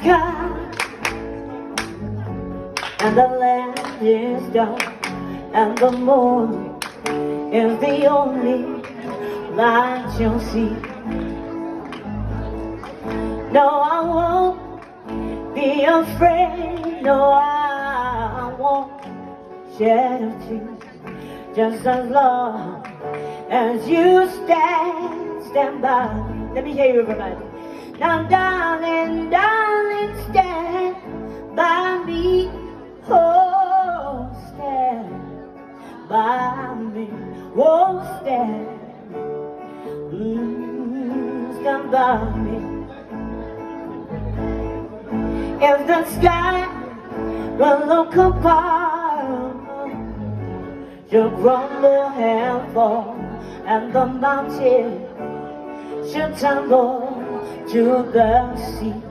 sky and the land is dark, and the moon is the only light you'll see. No, I won't be afraid. No, I won't shed a tear, just as long as you stand by me. Let me hear you, everybody. Now, darling, darling, stand by me. Oh, stand by me. Oh, stand by me. If the sky will look apart, you'll crumble and fall, and the mountain should tumble to the sea.